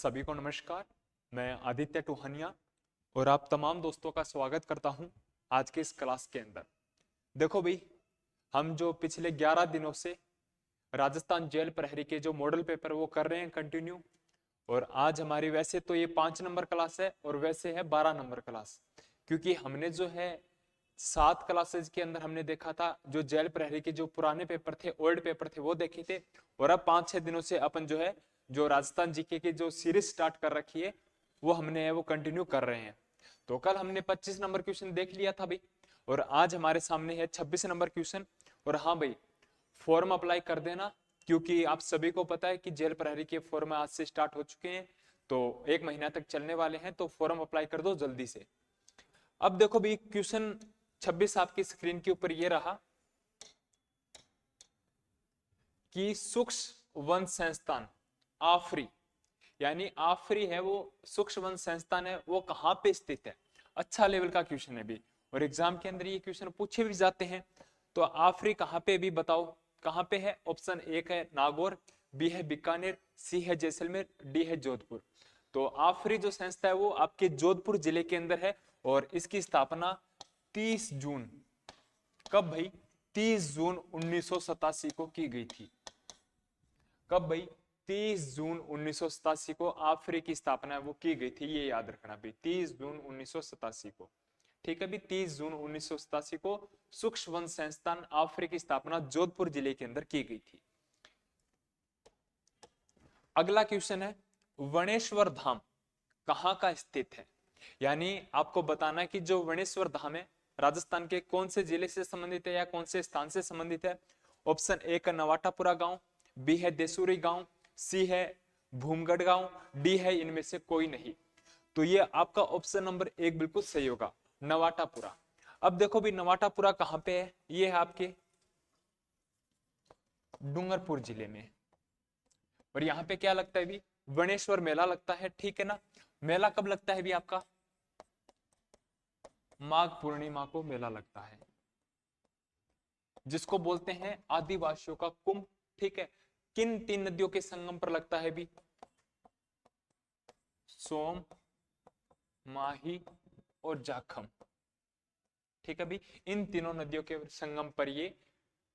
सभी को नमस्कार। मैं आदित्य टूहनिया और आप तमाम दोस्तों का स्वागत करता हूं आज के इस क्लास के अंदर। देखो भाई, हम जो पिछले 11 दिनों से राजस्थान जेल प्रहरी के जो मॉडल पेपर वो कर रहे हैं कंटिन्यू। और आज हमारी वैसे तो ये 5 नंबर क्लास है और वैसे है 12 नंबर क्लास, क्योंकि हमने जो है 7 क्लासेज के अंदर हमने देखा था जो जेल प्रहरी के जो पुराने पेपर थे, ओल्ड पेपर थे, वो देखे थे। और अब 5-6 दिनों से अपन जो है जो राजस्थान जीके की जो सीरीज स्टार्ट कर रखी है वो हमने वो कंटिन्यू कर रहे हैं। तो कल हमने 25 नंबर क्वेश्चन देख लिया था भाई, और आज हमारे सामने है 26 नंबर क्वेश्चन। और हाँ भाई, फॉर्म अप्लाई कर देना, क्योंकि आप सभी को पता है कि जेल प्रहरी के फॉर्म आज से स्टार्ट हो चुके हैं, तो 1 महीना तक चलने वाले हैं, तो फॉर्म अप्लाई कर दो जल्दी से। अब देखो भाई, क्वेश्चन 26 आपकी स्क्रीन के ऊपर ये रहा कि सूक्ष्म वन संस्थान आफरी, यानी आफरी है वो सूक्ष्म वन संस्थान है, वो कहाँ पे स्थित है। अच्छा लेवल का क्वेश्चन है भी, और एग्जाम के अंदर ये क्वेश्चन पूछे भी जाते हैं। तो आफरी कहाँ पे भी बताओ, कहाँ पे है। ऑप्शन 1 है नागौर, बी है बीकानेर, सी है जैसलमेर, डी है जोधपुर। तो आफरी जो संस्था है वो आपके जोधपुर जिले के अंदर है, और इसकी स्थापना 30 जून, कब भाई, 30 जून 1987 को की गई थी। कब भाई, 30 जून 1987 को आफरी की स्थापना वो की गई थी, ये याद रखना भाई, 30 जून 1987 को। ठीक है भी, 30 जून 1987 को सूक्ष्म वन संस्थान आफरी की स्थापना जोधपुर जिले के अंदर की गई थी। अगला क्वेश्चन है, वनेश्वर धाम कहाँ का स्थित है। यानी आपको बताना है कि जो वनेश्वर धाम है राजस्थान के कौन से जिले से संबंधित है या कौन से स्थान से संबंधित है। ऑप्शन 1 है नवाटापुरा गांव, बी है देसूरी गांव, सी है भूमगढ़ गांव, डी है इनमें से कोई नहीं। तो ये आपका ऑप्शन नंबर 1 बिल्कुल सही होगा, नवाटापुरा। अब देखो भी नवाटापुरा कहाँ पे है, ये है आपके डूंगरपुर जिले में। और यहाँ पे क्या लगता है भी, वनेश्वर मेला लगता है, ठीक है ना। मेला कब लगता है भी आपका, माघ पूर्णिमा को मेला लगता है, जिसको बोलते हैं आदिवासियों का कुंभ। ठीक है, किन 3 नदियों के संगम पर लगता है भी, सोम, माही और जाखम। ठीक है भी, इन तीनों नदियों के संगम पर ये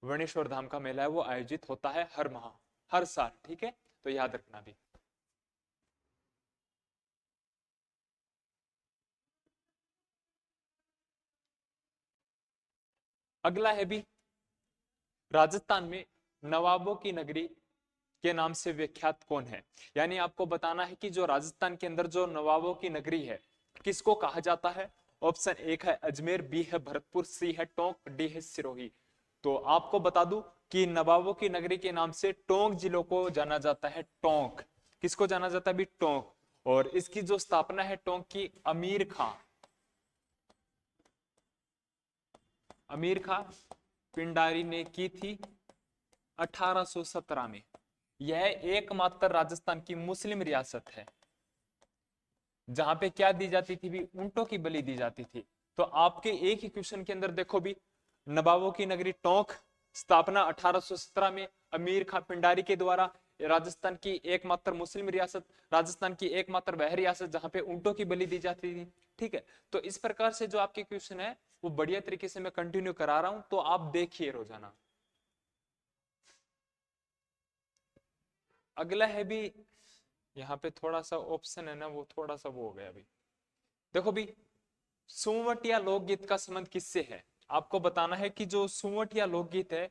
वनेश्वर धाम का मेला है वो आयोजित होता है हर माह, हर साल। ठीक है, तो याद रखना भी। अगला है भी, राजस्थान में नवाबों की नगरी के नाम से विख्यात कौन है। यानी आपको बताना है कि जो राजस्थान के अंदर जो नवाबों की नगरी है किसको कहा जाता है। ऑप्शन 1 है अजमेर, बी है भरतपुर, सी है टोंक, डी है सिरोही। तो आपको बता दूं कि नवाबों की नगरी के नाम से टोंक जिलों को जाना जाता है। टोंक किसको जाना जाता है भी, टोंक। और इसकी जो स्थापना है टोंक की अमीर खां पिंडारी ने की थी 1817 में। यह एकमात्र राजस्थान की मुस्लिम रियासत है जहां पे क्या दी जाती थी भी, ऊंटों की बलि दी जाती थी। तो आपके एक ही क्वेश्चन के अंदर देखो भी, नवाबों की नगरी टोंक, स्थापना 1817 में अमीर खां पिंडारी के द्वारा। राजस्थान की एकमात्र मुस्लिम रियासत, राजस्थान की एकमात्र वह रियासत जहां पे ऊंटों की बलि दी जाती थी। ठीक है, तो इस प्रकार से जो आपके क्वेश्चन है वो बढ़िया तरीके से मैं कंटिन्यू करा रहा हूं, तो आप देखिए रोजाना। अगला है भी, यहाँ पे थोड़ा सा ऑप्शन है ना वो थोड़ा सा वो हो गया अभी। देखो भी, सुवटिया लोकगीत का संबंध किससे है। आपको बताना है कि जो सुवटिया लोकगीत है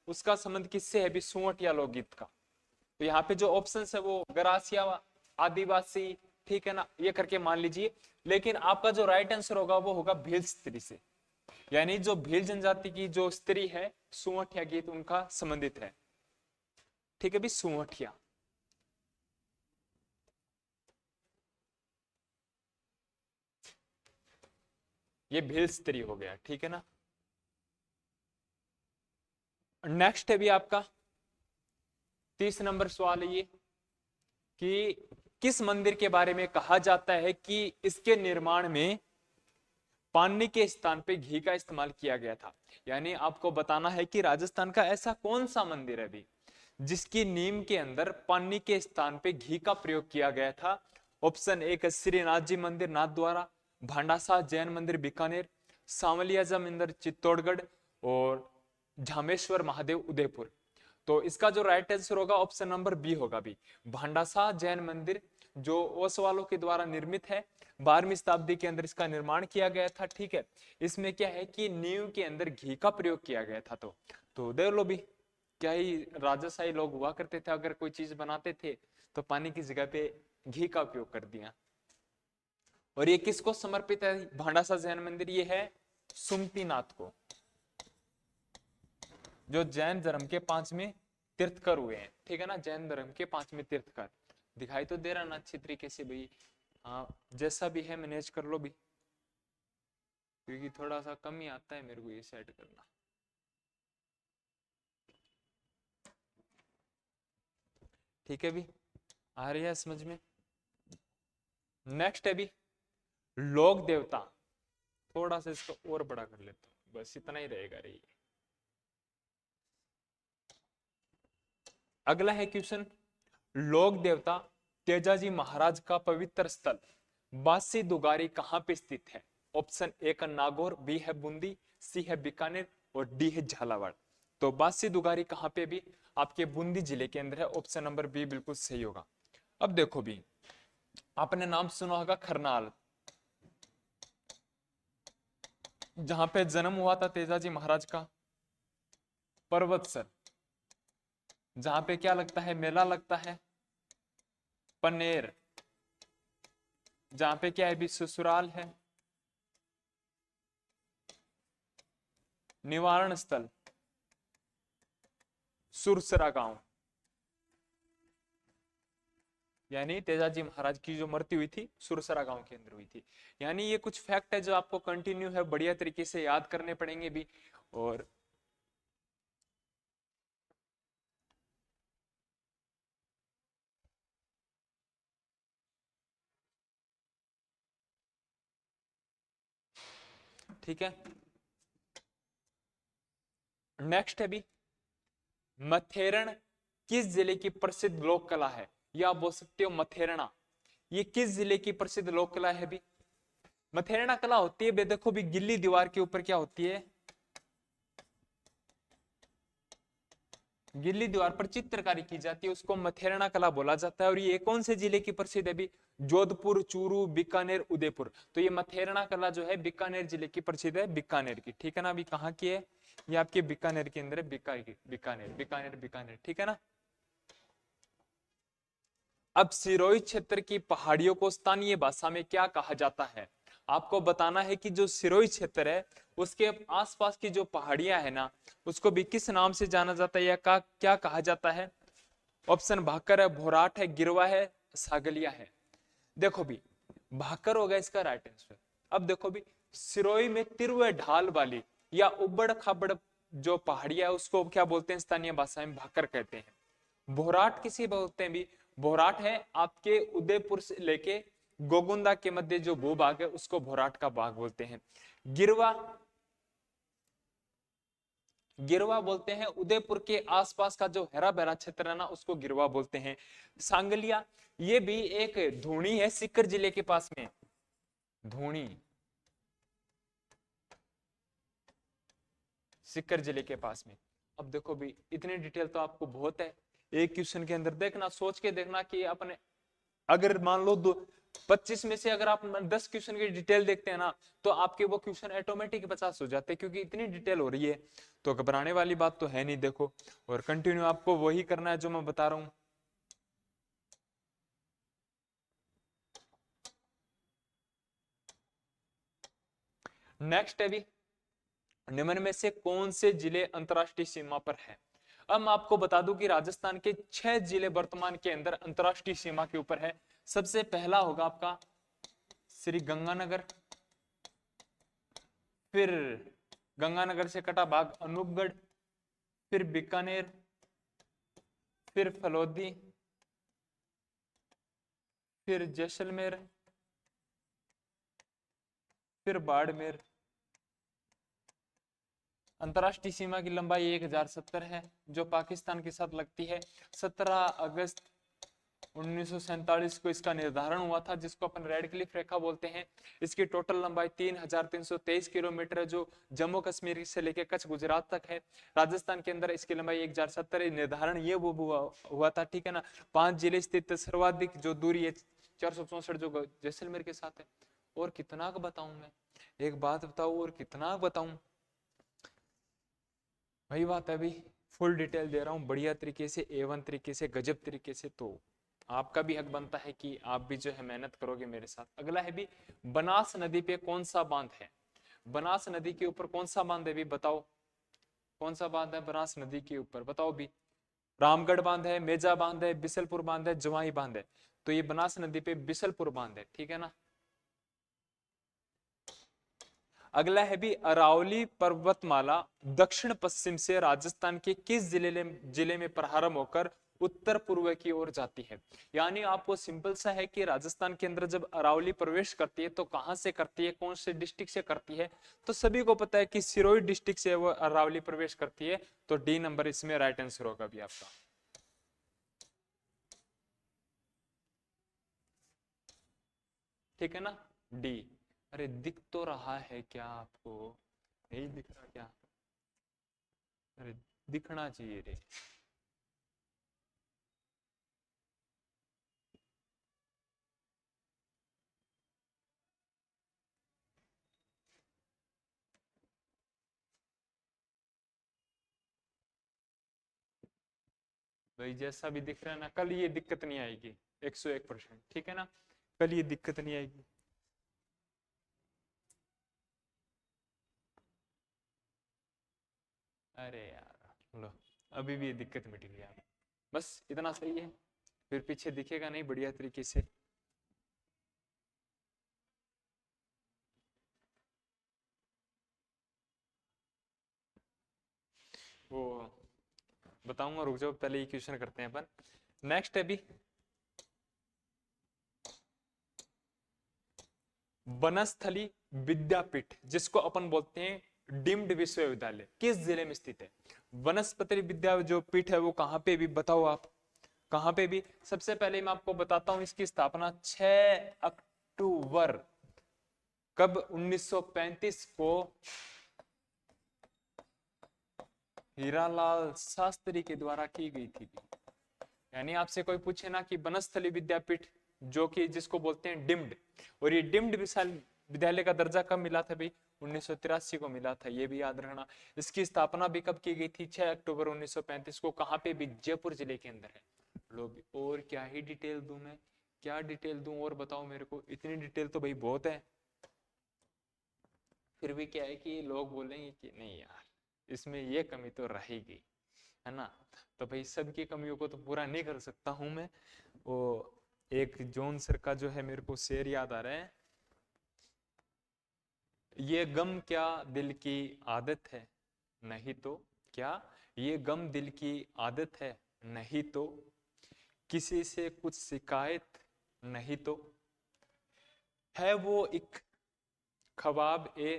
उसका संबंध किससे है भी, सुवटिया लोकगीत का। तो यहाँ पे जो ऑप्शन है वो गरासिया, आदिवासी, ठीक है ना, ये करके मान लीजिए। लेकिन आपका जो राइट आंसर होगा वो होगा भील स्त्री से। यानी जो भील जनजाति की जो स्त्री है, सुवटिया गीत उनका संबंधित है। ठीक है भी, सुवटिया। ये भील स्त्री हो गया, ठीक है ना। नेक्स्ट है भी आपका 30 नंबर सवाल है ये, कि किस मंदिर के बारे में कहा जाता है कि इसके निर्माण में पानी के स्थान पे घी का इस्तेमाल किया गया था। यानी आपको बताना है कि राजस्थान का ऐसा कौन सा मंदिर है भी जिसकी नीम के अंदर पानी के स्थान पे घी का प्रयोग किया गया था? ऑप्शन एक श्रीनाथ जी मंदिर नाथद्वारा, भांडासा जैन मंदिर बीकानेर, सांवलियाजा मंदिर चित्तौड़गढ़ और झामेश्वर महादेव उदयपुर। तो इसका जो राइट आंसर होगा ऑप्शन नंबर बी होगा भी, भांडासा जैन मंदिर जो ओसवालों के द्वारा निर्मित है। 12वीं शताब्दी के अंदर इसका निर्माण किया गया था। ठीक है, इसमें क्या है कि नींव के अंदर घी का प्रयोग किया गया था। तो देख लो भी, क्या ही राजशाही लोग हुआ करते थे, अगर कोई चीज बनाते थे तो पानी की जगह पे घी का उपयोग कर दिया। और ये किसको समर्पित है भांडासा जैन मंदिर? ये है सुमतिनाथ को, जो जैन धर्म के 5वें तीर्थकर हुए हैं। ठीक है ना, जैन धर्म के 5वें तीर्थकर। दिखाई तो दे रहा ना अच्छी तरीके से भाई? हाँ, जैसा भी है मैनेज कर लो भी, क्योंकि थोड़ा सा कम ही आता है मेरे को ये सेट करना। ठीक है भी, आ रही है समझ में? नेक्स्ट है भी लोक देवता। थोड़ा सा इसको और बड़ा कर लेता हूँ, बस इतना ही रहेगा रही। अगला है क्वेश्चन, लोक देवता तेजाजी महाराज का पवित्र स्थल बासी दुगारी कहां पे स्थित है? ऑप्शन ए का नागौर, बी है बूंदी, सी है बीकानेर और डी है झालावाड़। तो बासी दुगारी कहां पे? भी आपके बूंदी जिले के अंदर है। ऑप्शन नंबर बी बिल्कुल सही होगा। अब देखो भी, आपने नाम सुना होगा खरनाल, जहां पे जन्म हुआ था तेजाजी महाराज का। पर्वतसर, जहां पे क्या लगता है? मेला लगता है। पनेर, जहां पे क्या है? भी ससुराल है। निवारण स्थल सुरसरा गांव, यानी तेजाजी महाराज की जो मृत्यु हुई थी सुरसरा गांव के अंदर हुई थी। यानी ये कुछ फैक्ट है जो आपको कंटिन्यू है, बढ़िया तरीके से याद करने पड़ेंगे भी। और ठीक है, नेक्स्ट है भी मथेरण किस जिले की प्रसिद्ध लोक कला है? या आप बोल सकते हो मथेरणा, ये किस जिले की प्रसिद्ध लोक कला है भी? मथेरणा कला होती है, देखो भी गिल्ली दीवार के ऊपर क्या होती है? गिल्ली दीवार पर चित्रकारी की जाती है, उसको मथेरणा कला बोला जाता है। और ये कौन से जिले की प्रसिद्ध है भी? जोधपुर, चूरू, बीकानेर, उदयपुर। तो ये मथेरणा कला जो है बीकानेर जिले की प्रसिद्ध है, बीकानेर की। ठीक है ना, अभी कहाँ की है? ये आपके बीकानेर के अंदर है, बीकानेर बीकानेर बीकानेर। ठीक है ना। अब सिरोही क्षेत्र की पहाड़ियों को स्थानीय भाषा में क्या कहा जाता है? आपको बताना है कि जो सिरोही क्षेत्र है उसके आसपास की जो पहाड़ियां है ना, उसको भी किस नाम से जाना जाता है या क्या कहा जाता है? ऑप्शन भाकर है, भोराट है, गिरवा है, सागलिया है। देखो भी, भाकर होगा इसका राइट आंसर। अब देखो भी, सिरोही में तिरवे ढाल वाली या उबड़ खाबड़ जो पहाड़ियां है उसको क्या बोलते हैं? स्थानीय भाषा में भाकर कहते हैं। भोराट किसी बोलते हैं भी? भोराट है आपके उदयपुर से लेके गोगुंदा के मध्य जो भूभाग है उसको भोराट का भाग बोलते हैं। गिरवा, गिरवा बोलते हैं उदयपुर के आसपास का जो हरा भरा क्षेत्र है ना उसको गिरवा बोलते हैं। सांगलिया, ये भी एक धूणी है सीकर जिले के पास में। धूणी सीकर जिले के पास में। अब देखो भी, इतनी डिटेल तो आपको बहुत है। एक क्वेश्चन के अंदर देखना, सोच के देखना कि अपने, अगर मान लो 25 में से अगर आप 10 क्वेश्चन की डिटेल देखते हैं ना तो आपके वो क्वेश्चन ऑटोमेटिक 50 हो जाते हैं, क्योंकि इतनी डिटेल हो रही है। तो घबराने वाली बात तो है नहीं। देखो, और कंटिन्यू आपको वही करना है जो मैं बता रहा हूं। नेक्स्ट है भी, निम्न में से कौन से जिले अंतरराष्ट्रीय सीमा पर है? अब मैं आपको बता दूं कि राजस्थान के 6 जिले वर्तमान के अंदर अंतरराष्ट्रीय सीमा के ऊपर है। सबसे पहला होगा आपका श्री गंगानगर, फिर गंगानगर से कटा भाग अनूपगढ़, फिर बीकानेर, फिर फलोदी, फिर जैसलमेर, फिर बाड़मेर, अंतरराष्ट्रीय सीमा की लंबाई 1070 है जो पाकिस्तान के साथ लगती है। 17 अगस्त 1947 को इसका निर्धारण हुआ था, जिसको अपन रेड क्लिफ रेखा बोलते हैं। इसकी टोटल लंबाई 3323 किलोमीटर है, जो जम्मू कश्मीर से लेकर कच्छ गुजरात तक है। राजस्थान के अंदर इसकी लंबाई 1070 है। निर्धारण ये वो हुआ था, ठीक है ना। 5 जिले स्थित सर्वाधिक जो दूरी है 464, जो जैसलमेर के साथ है। और कितना बताऊं मैं, एक बात बताऊं और कितना बताऊं, वही बात है भाई। फुल डिटेल दे रहा हूँ बढ़िया तरीके से, A1 तरीके से, गजब तरीके से। तो आपका भी हक बनता है कि आप भी जो है मेहनत करोगे मेरे साथ। अगला है भी, बनास नदी पे कौन सा बांध है? बनास नदी के ऊपर कौन सा बांध है भी, बताओ कौन सा बांध है बनास नदी के ऊपर, बताओ भी। रामगढ़ बांध है, मेजा बांध है, बिसलपुर बांध है, जवाई बांध है। तो ये बनास नदी पे बिसलपुर बांध है, ठीक है ना। अगला है भी, अरावली पर्वतमाला दक्षिण पश्चिम से राजस्थान के किस जिले में प्रारंभ होकर उत्तर पूर्व की ओर जाती है? यानी आपको सिंपल सा है कि राजस्थान के अंदर जब अरावली प्रवेश करती है तो कहां से करती है, कौन से डिस्ट्रिक्ट से करती है? तो सभी को पता है कि सिरोही डिस्ट्रिक्ट से वो अरावली प्रवेश करती है। तो डी नंबर इसमें राइट आंसर होगा भी आपका। ठीक है ना, डी। अरे दिख तो रहा है क्या आपको, नहीं दिख रहा क्या? अरे दिखना चाहिए रे। भाई जैसा भी दिख रहा है ना, कल ये दिक्कत नहीं आएगी। 101%, ठीक है ना, कल ये दिक्कत नहीं आएगी। अरे यार लो, अभी भी ये दिक्कत मिट गई यार। बस इतना सही है, फिर पीछे दिखेगा नहीं बढ़िया तरीके से। वो बताऊंगा, रुक जाओ, पहले ये क्वेश्चन करते हैं अपन। नेक्स्ट है भी, वनस्थली विद्यापीठ जिसको अपन बोलते हैं डीम्ड विश्वविद्यालय, किस जिले में स्थित है? वनस्पति विद्या जो पीठ है वो कहाँ पे भी, बताओ आप कहाँ पे भी। सबसे पहले मैं आपको बताता हूँ, इसकी स्थापना 6 अक्टूबर कब, 1935 को हीरालाल शास्त्री के द्वारा की गई थी। यानी आपसे कोई पूछे ना कि वनस्थली विद्यापीठ जो कि जिसको बोलते हैं डिम्ड, और ये डिम्ड विद्यालय का दर्जा कब मिला था भाई? 1983 को मिला था, ये भी याद रखना। इसकी स्थापना भी कब की गई थी? 6 अक्टूबर 1935 को। कहाँ पे भी? जयपुर जिले के अंदर है। लोग और क्या ही डिटेल दूं मैं, क्या डिटेल दूं और बताओ मेरे को, इतनी डिटेल तो भाई बहुत है। फिर भी क्या है कि लोग बोलेंगे कि नहीं यार, इसमें ये कमी तो रहेगी, है ना। तो भाई सबकी कमियों को तो पूरा नहीं कर सकता हूं मैं। वो एक जॉन सर का जो है मेरे को शेर याद आ रहा है, ये गम क्या दिल की आदत है, नहीं तो क्या, ये गम दिल की आदत है, नहीं तो किसी से कुछ शिकायत, नहीं तो है वो एक ख्वाब ए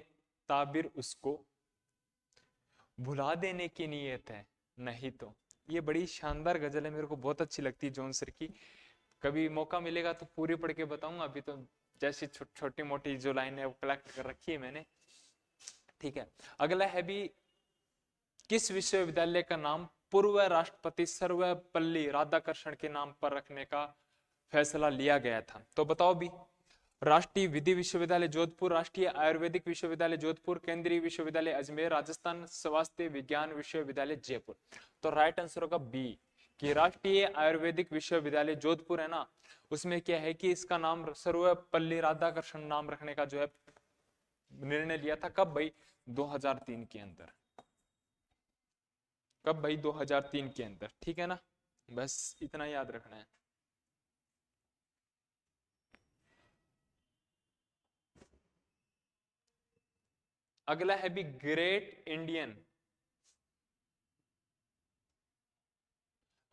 ताबिर, उसको भुला देने की नीयत है, नहीं तो। ये बड़ी शानदार गजल है, मेरे को बहुत अच्छी लगती है जॉन सर की। कभी मौका मिलेगा तो पूरी पढ़ के बताऊंगा, अभी तो जैसी छोटी मोटी जो लाइन है वो कलेक्ट कर रखी है मैंने। ठीक है, अगला है भी, किस विश्वविद्यालय का नाम पूर्व राष्ट्रपति सर्वपल्ली राधाकृष्णन के नाम पर रखने का फैसला लिया गया था? तो बताओ भी। राष्ट्रीय विधि विश्वविद्यालय जोधपुर, राष्ट्रीय आयुर्वेदिक विश्वविद्यालय जोधपुर, केंद्रीय विश्वविद्यालय अजमेर, राजस्थान स्वास्थ्य विज्ञान विश्वविद्यालय जयपुर। तो राइट आंसर होगा बी, कि राष्ट्रीय आयुर्वेदिक विश्वविद्यालय जोधपुर है ना, उसमें क्या है कि इसका नाम सर्वपल्ली राधाकृष्णन नाम रखने का जो है निर्णय लिया था। कब भाई? 2003 के अंदर। कब भाई? 2003 के अंदर, ठीक है ना। बस इतना याद रखना है। अगला है भी, ग्रेट इंडियन,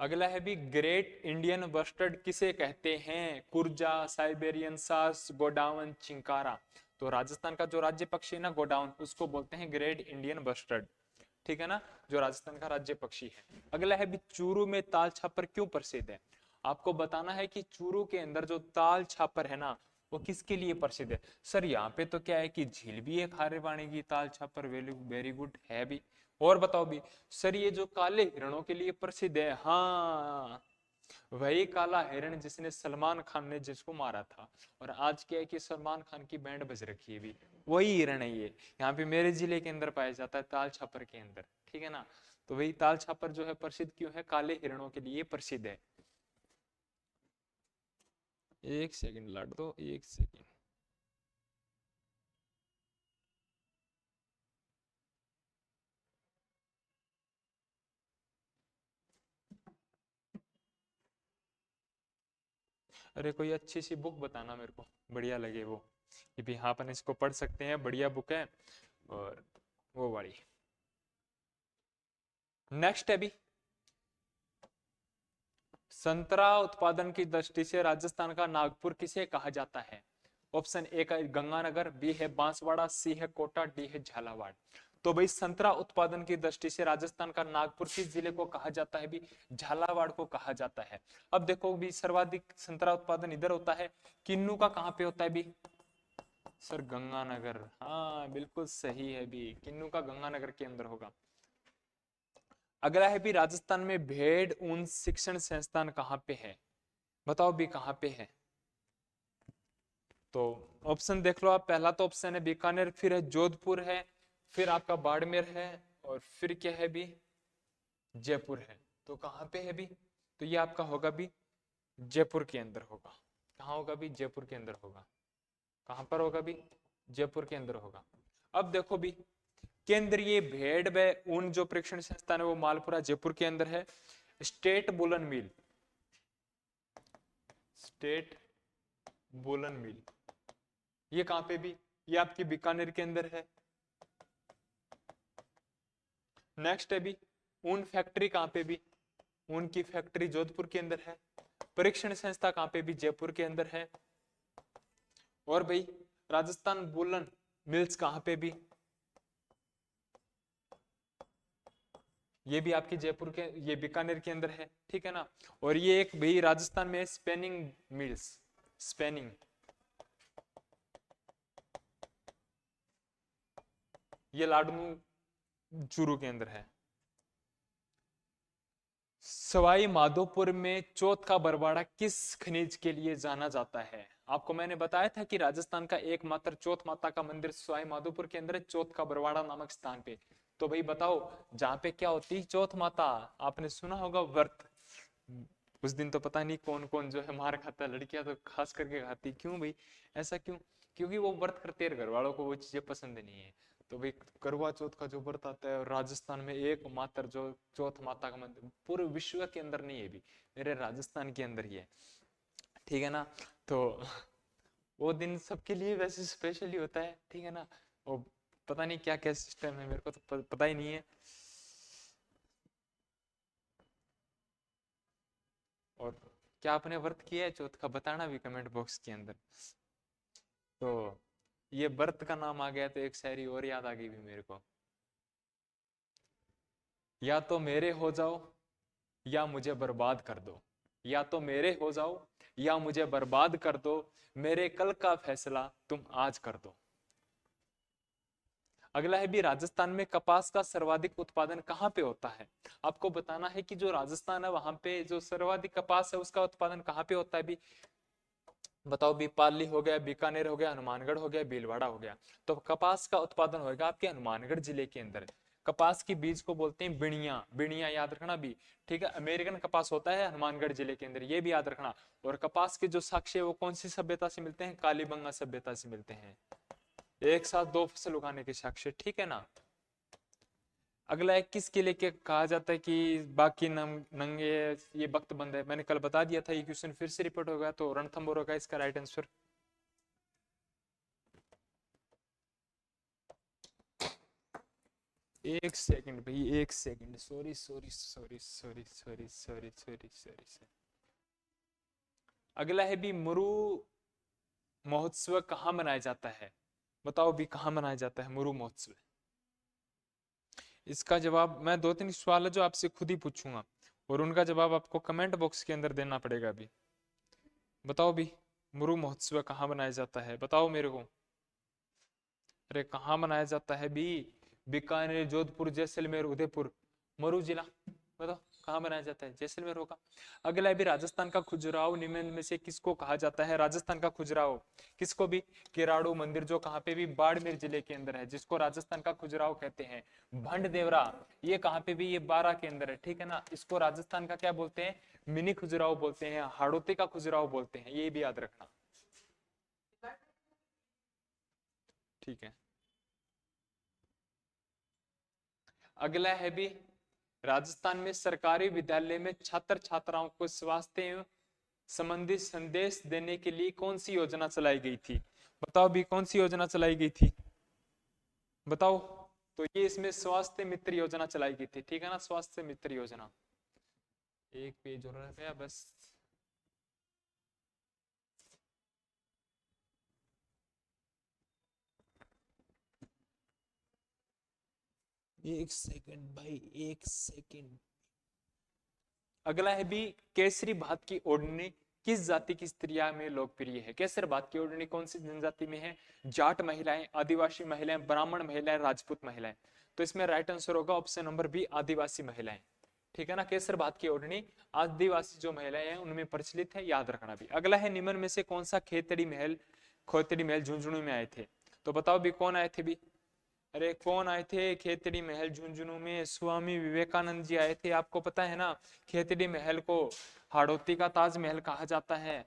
अगला है भी, ग्रेट इंडियन बस्टर्ड किसे कहते हैं? कुर्जा, साइबेरियन सास, गोडाउन, चिंकारा। तो राजस्थान का जो राज्य पक्षी है ना गोडाउन, उसको बोलते हैं ग्रेट इंडियन बस्टर्ड। ठीक है ना, जो राजस्थान का राज्य पक्षी है। अगला है भी चूरू में ताल छापर क्यों प्रसिद्ध है। आपको बताना है कि चूरू के अंदर जो ताल छापर है ना वो किसके लिए प्रसिद्ध है। सर यहाँ पे तो क्या है कि झील भी है खारे पानी की, ताल छापर वेरी गुड है भी। और बताओ भी सर ये जो काले हिरणों के लिए प्रसिद्ध है, हाँ वही काला हिरण जिसने सलमान खान ने जिसको मारा था। और आज क्या है कि सलमान खान की बैंड बज रखी है भी, वही हिरण है ये। यहाँ पे मेरे जिले के अंदर पाया जाता है ताल छापर के अंदर, ठीक है ना। तो वही ताल छापर जो है प्रसिद्ध क्यों है, काले हिरणों के लिए प्रसिद्ध है। एक सेकंड लाड दो, एक सेकंड। अरे कोई अच्छी सी बुक बताना मेरे को, बढ़िया लगे वो, कि भी हाँ अपन इसको पढ़ सकते हैं, बढ़िया बुक है। और वो वाली। नेक्स्ट है भी, संतरा उत्पादन की दृष्टि से राजस्थान का नागपुर किसे कहा जाता है। ऑप्शन ए का गंगानगर, बी है बांसवाड़ा, सी है कोटा, डी है झालावाड़। तो भाई संतरा उत्पादन की दृष्टि से राजस्थान का नागपुर किस जिले को कहा जाता है भी, झालावाड़ को कहा जाता है। अब देखो भी सर्वाधिक संतरा उत्पादन इधर होता है, किन्नू का कहाँ पे होता है भी, सर गंगानगर, हाँ बिल्कुल सही है भी, किन्नू का गंगानगर के अंदर होगा। अगला है भी राजस्थान में भेड़ ऊन शिक्षण संस्थान कहाँ पे है, बताओ भी कहाँ पे है। तो ऑप्शन देख लो आप, पहला तो ऑप्शन है बीकानेर, फिर है जोधपुर है, फिर आपका बाड़मेर है, और फिर क्या है भी, जयपुर है। तो कहाँ पे है भी, तो ये आपका होगा भी जयपुर के अंदर होगा। कहाँ होगा भी, जयपुर के अंदर होगा। कहाँ पर होगा भी, जयपुर के अंदर होगा। अब देखो भी केंद्रीय भेड़ व ऊन जो प्रेक्षण संस्थान है वो मालपुरा जयपुर के अंदर है। स्टेट वुलन मिल, स्टेट वुलन मिल ये कहाँ पे भी, ये आपकी बीकानेर के अंदर है। नेक्स्ट है भी ऊन फैक्ट्री कहाँ पे भी, ऊन की फैक्ट्री जोधपुर के अंदर है। परीक्षण संस्था कहाँ पे भी, जयपुर के अंदर है। और भाई राजस्थान वुलन मिल्स कहाँ पे भी, ये भी आपकी जयपुर के, ये बीकानेर के अंदर है, ठीक है ना। और ये एक भाई राजस्थान में स्पेनिंग मिल्स, स्पेनिंग, ये लाडनू चूरू के अंदर है। सवाई माधोपुर में चौथ का बरवाड़ा किस खनिज के लिए जाना जाता है। आपको मैंने बताया था कि राजस्थान का एकमात्र चौथ माता का मंदिर सवाई माधोपुर के अंदर है, चौथ का बरवाड़ा नामक स्थान पे। तो भाई बताओ जहाँ पे क्या होती है चौथ माता, आपने सुना होगा व्रत, उस दिन तो पता नहीं कौन कौन जो है मार खाता है, लड़कियां तो खास करके खाती, क्यों भाई ऐसा क्यों, क्योंकि वो व्रत करते हैं, घर वालों को वो चीजें पसंद नहीं है। तो भाई करवा चौथ का जो व्रत आता है, और राजस्थान में एकमात्र जो चौथ माता का मंदिर पूरे विश्व के अंदर नहीं है भी, मेरे राजस्थान के अंदर ही है, ठीक है ना। तो वो दिन सबके लिए वैसे स्पेशली होता है, ठीक है ना। वो पता नहीं क्या क्या सिस्टम है, मेरे को तो पता ही नहीं है। और क्या आपने व्रत किया है चौथ का, बताना भी कमेंट बॉक्स के अंदर। तो ये व्रत का नाम आ गया तो एक शायरी और याद आ गई भी मेरे को, या तो मेरे हो जाओ या मुझे बर्बाद कर दो, या तो मेरे हो जाओ या मुझे बर्बाद कर दो, मेरे कल का फैसला तुम आज कर दो। अगला है भी राजस्थान में कपास का सर्वाधिक उत्पादन कहाँ पे होता है। आपको बताना है कि जो राजस्थान है वहां पे जो सर्वाधिक कपास है उसका उत्पादन कहाँ पे होता है भी, बताओ भी पाली हो गया, बीकानेर हो गया, हनुमानगढ़ हो गया, भीलवाड़ा हो गया। तो कपास का उत्पादन होगा आपके हनुमानगढ़ जिले के अंदर। कपास की बीज को बोलते हैं बिणिया, बिणिया याद रखना भी, ठीक है। अमेरिकन कपास होता है हनुमानगढ़ जिले के अंदर, ये भी याद रखना। और कपास के जो साक्ष्य है वो कौन सी सभ्यता से मिलते हैं, कालीबंगा सभ्यता से मिलते हैं। एक साथ दो फसल उगाने के साक्ष्य, ठीक है ना। अगला है किसके लेके कहा जाता है कि बाकी नंगे ये वक्त बंद है, मैंने कल बता दिया था, ये क्वेश्चन फिर से रिपीट होगा, तो रणथंभौर होगा इसका राइट आंसर। एक सेकंड भाई, एक second, sorry sorry sorry sorry sorry sorry sorry sorry. अगला है भी मुरु महोत्सव कहाँ मनाया जाता है, बताओ भी कहाँ मनाया जाता है मुरु महोत्सव। इसका जवाब मैं 2-3 सवाल है जो आपसे खुद ही पूछूंगा और उनका जवाब आपको कमेंट बॉक्स के अंदर देना पड़ेगा। अभी बताओ भी, मुरु महोत्सव कहाँ मनाया जाता है, बताओ मेरे को। अरे कहाँ मनाया जाता है भी? बीकानेर, जोधपुर, जैसलमेर, उदयपुर, मरु जिला। बताओ कहाँ मनाया जाता है? जैसलमेर होगा। अगला है भी, राजस्थान का खजुराहो निम्न में से किसको कहा जाता है? राजस्थान का खजुराहो किसको भी? किराड़ू मंदिर, जो कहाँ पे भी? बाड़मेर जिले के अंदर है, जिसको राजस्थान का खजुराहो कहते हैं। भंड देवरा, ये कहाँ पे भी? ये बारां के अंदर है, ठीक है ना। इसको राजस्थान का क्या बोलते हैं? मिनी खजुराहो बोलते हैं, हाड़ौती का खजुराहो बोलते हैं, ये भी याद रखना, ठीक है। अगला है भी, राजस्थान में सरकारी विद्यालय में छात्र छात्राओं को स्वास्थ्य संबंधी संदेश देने के लिए कौन सी योजना चलाई गई थी? बताओ भी, कौन सी योजना चलाई गई थी? बताओ। तो ये इसमें स्वास्थ्य मित्र योजना चलाई गई थी, ठीक है ना, स्वास्थ्य मित्र योजना। एक पेज और रह गया बस। एक सेकंड भाई, एक सेकंड। अगला है भी, केसरी भात की ओढ़नी किस जाति की स्त्रियां में लोकप्रिय है? केसर भात की ओढ़नी कौन सी जनजाति में है? जाट महिलाएं, आदिवासी महिलाएं, ब्राह्मण महिलाएं, राजपूत महिलाएं। तो इसमें राइट आंसर होगा ऑप्शन नंबर बी, आदिवासी महिलाएं, ठीक है ना। केसर भात की ओढ़नी आदिवासी जो महिलाएं हैं उनमें प्रचलित है, याद रखना भी। अगला है, निम्न में से कौन सा खोतड़ी महल झुंझुनू में आए थे? तो बताओ भी, कौन आए थे भी? अरे कौन आए थे खेतड़ी महल झुंझुनू में? स्वामी विवेकानंद जी आए थे। आपको पता है ना, खेतड़ी महल को हाड़ौती का ताजमहल कहा जाता है।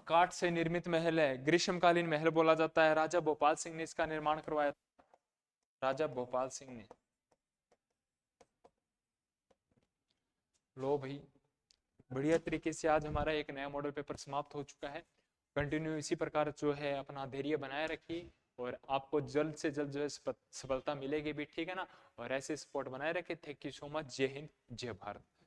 काठ से निर्मित महल है, ग्रीष्मकालीन महल बोला जाता है। राजा भोपाल सिंह ने इसका निर्माण करवाया, राजा भोपाल सिंह ने। लो भाई, बढ़िया तरीके से आज हमारा एक नया मॉडल पेपर समाप्त हो चुका है। कंटिन्यू इसी प्रकार जो है अपना धैर्य बनाए रखिए और आपको जल्द से जल्द जो है सफलता मिलेगी भी, ठीक है ना। और ऐसे सपोर्ट बनाए रखिए। Thank you so much. जय हिंद, जय भारत।